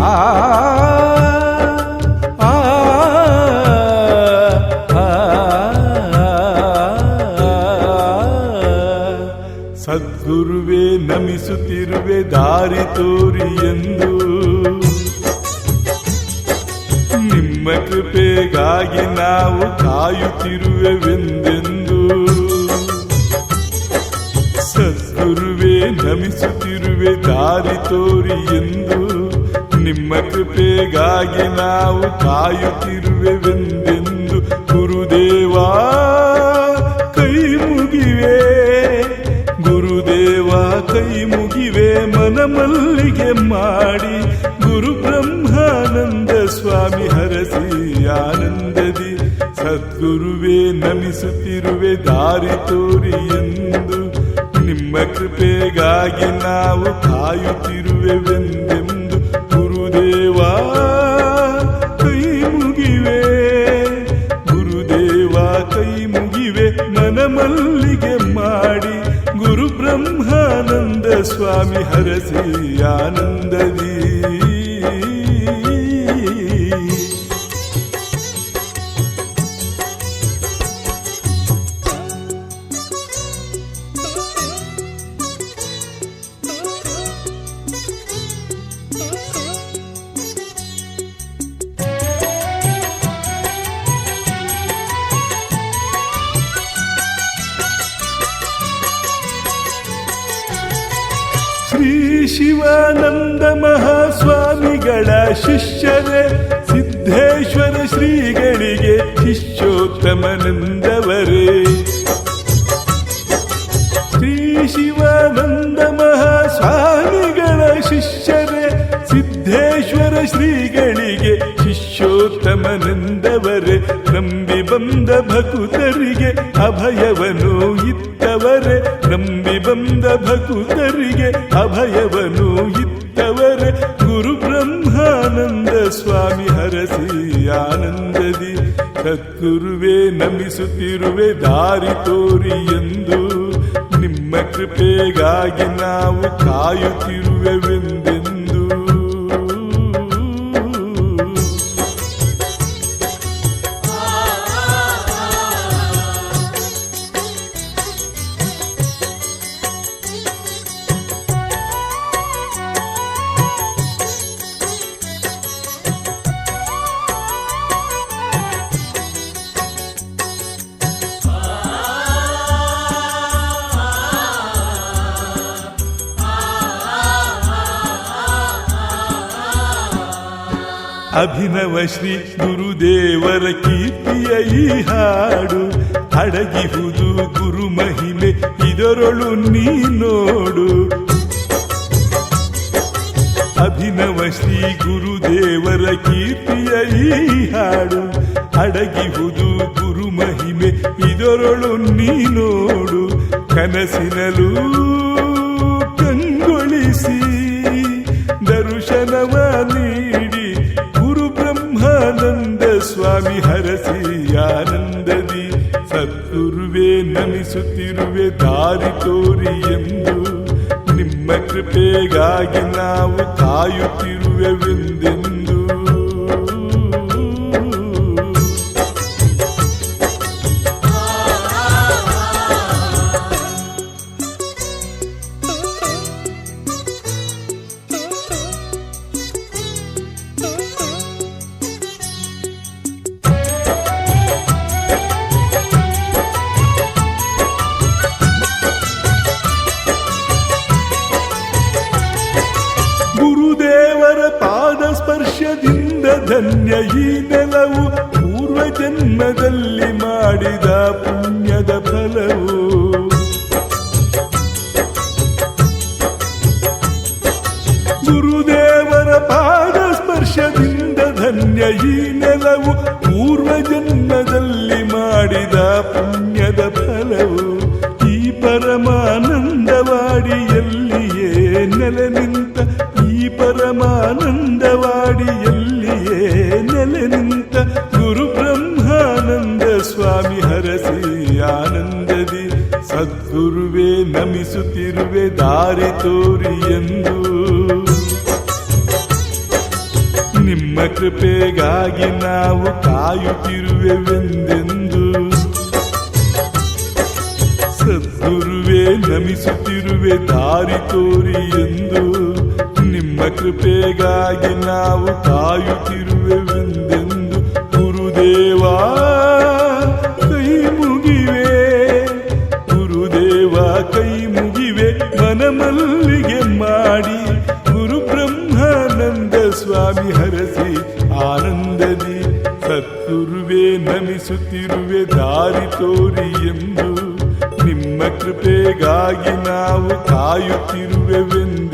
ಆ ಸದ್ಗುರುವೇ ನಮಿಸುತ್ತಿರುವೆ ದಾರಿ ತೋರಿ ಎಂದು, ನಿಮ್ಮ ಕೃಪೆಗಾಗಿ ನಾವು ಕಾಯುತ್ತಿರುವೆವೆಂದೆಂದು. ಸದ್ಗುರುವೇ ನಮಿಸುತ್ತಿರುವೆ ದಾರಿ ತೋರಿ ಎಂದು, ನಿಮ್ಮ ಕೃಪೆಗಾಗಿ ನಾವು ಕಾಯುತ್ತಿರುವೆವೆಂದೆಂದು. ಗುರುದೇವಾ ಕೈ ಮುಗಿವೆ, ಗುರುದೇವ ಕೈ ಮುಗಿವೆ ಮನ ಮಲ್ಲಿಗೆ ಮಾಡಿ. ಗುರು ಬ್ರಹ್ಮಾನಂದ ಸ್ವಾಮಿ ಹರಸಿ ಆನಂದದಿ, ಸದ್ಗುರುವೇ ನಮಿಸುತ್ತಿರುವೆ ದಾರಿ ತೋರಿ ಎಂದು, ನಿಮ್ಮ ಕೃಪೆಗಾಗಿ ನಾವು ಕಾಯುತ್ತಿರುವೆವೆಂದೆಂದು. ಗುರುದೇವಾ ಕೈ ಮುಗಿವೆ, ಗುರುದೇವ ಕೈ ಮುಗಿವೆ ಮನ ಮಲ್ಲಿಗೆ ಮಾಡಿ. ಗುರು ಬ್ರಹ್ಮಾನಂದ ಸ್ವಾಮಿ ಹರಸಿ ಆನಂದದಿ. ಶ್ರೀ ಶಿವಾನಂದ ಮಹಾಸ್ವಾಮಿಗಳ ಶಿಷ್ಯರೇ, ಸಿದ್ದೇಶ್ವರ ಶ್ರೀಗಳಿಗೆ ಶಿಷ್ಯೋತ್ತಮನಂದವರೇ. ಶ್ರೀ ಶಿವಾನಂದ ಮಹಾಸ್ವಾಮಿಗಳ ಶಿಷ್ಯರೇ, ಸಿದ್ದೇಶ್ವರ ಶ್ರೀಗಳಿಗೆ ಶಿಷ್ಯೋತ್ತಮನಂದವರೇ. ನಂಬಿ ಬಂದ ಭಕ್ತರಿಗೆ ಅಭಯವನು ಇತ್ತವರೇ, ನಂಬಿ ಬಂದ ಭಕ್ತರಿಗೆ ಅಭಯವನು ಇತ್ತವರೇ. ಗುರು ಬ್ರಹ್ಮಾನಂದ ಸ್ವಾಮಿ ಹರಸಿ ಆನಂದದಿ, ಸದ್ಗುರುವೇ ನಮಿಸುತ್ತಿರುವೆ ದಾರಿ ತೋರಿ ಎಂದು, ನಿಮ್ಮ ಕೃಪೆಗಾಗಿ ನಾವು ಕಾಯುತ್ತಿರುವೆವೆಂದೆಂದು. ಅಭಿನವ ಶ್ರೀ ಗುರುದೇವರ ಕೀರ್ತಿಯ ಈ ಹಾಡು, ಅಡಗಿಹುದು ಗುರು ಮಹಿಮೆ ಇದರೊಳು ನೀ ನೋಡು. ಅಭಿನವ ಶ್ರೀ ಗುರುದೇವರ ಕೀರ್ತಿಯ ಈ ಹಾಡು, ಅಡಗಿಹುದು ಗುರು ಮಹಿಮೆ ಇದರೊಳು ನೀ ನೋಡು. ಕನಸಿನಲ್ಲೂ ಕಂಗೊಳಿಸಿ ದರ್ಶನವ ನೀಡಿ, ಬ್ರಹ್ಮಾನಂದ ಸ್ವಾಮಿ ಹರಸಿ ಆನಂದದಿ, ಸದ್ಗುರುವೇ ನಮಿಸುತ್ತಿರುವೆ ದಾರಿ ತೋರಿ ಎಂದು, ನಿಮ್ಮ ಕೃಪೆಗಾಗಿ ನಾವು ಕಾಯುತ್ತಿರುವೆವೆಂದೆಂದು. ಸ್ಪರ್ಶದಿಂದ ಧನ್ಯ ಈ ನೆಲವು, ಪೂರ್ವ ಜನ್ಮದಲ್ಲಿ ಮಾಡಿದ ಪುಣ್ಯದ ಫಲವು. ಗುರುದೇವರ ಪಾದ ಸ್ಪರ್ಶದಿಂದ ಧನ್ಯ ಈ ನೆಲವು, ಪೂರ್ವ ಜನ್ಮದಲ್ಲಿ ಮಾಡಿದ ಪುಣ್ಯದ ಫಲವು. ಈ ಪರಮಾನಂದವಾಡಿಯಲ್ಲಿಯೇ ನೆಲೆ ನಿಂತ, ಈ ಪರಮಾನಂದವಾಡಿಯಲ್ಲಿಯೇ ನೆಲೆ ನಿಂತ ಗುರು ಬ್ರಹ್ಮಾನಂದ ಸ್ವಾಮಿ ಹರಸಿ ಆನಂದದಿ, ಸದ್ಗುರುವೇ ನಮಿಸುತ್ತಿರುವೆ ದಾರಿ ತೋರಿ ಎಂದು. ನಿಮ್ಮ ಕೃಪೆಗಾಗಿ ನಾವು ಕಾಯುತ್ತಿರುವೆವೆಂದೆಂದು ಸದ್ಗುರುವೇ ನಮಿಸುತ್ತಿರುವೆ ದಾರಿ ತೋರಿ ಎಂದು ನಿಮ್ಮ ಕೃಪೆಗಾಗಿ ನಾವು ಕಾಯುತ್ತಿರುವೆವೆಂದೆಂದು ಗುರುದೇವಾ ಕೈ ಮುಗಿವೆ ಗುರುದೇವ ಕೈ ಮುಗಿವೆ ಮನಮಲ್ಲಿಗೆ ಮಾಡಿ ಗುರು ಬ್ರಹ್ಮಾನಂದ ಸ್ವಾಮಿ ಹರಸಿ ಆನಂದದಿ ಸದ್ಗುರುವೇ ನಮಿಸುತ್ತಿರುವೆ ದಾರಿ ತೋರಿ ಎಂದು ನಿಮ್ಮ ಕೃಪೆಗಾಗಿ ನಾವು ಕಾಯುತ್ತಿರುವೆವೆಂದು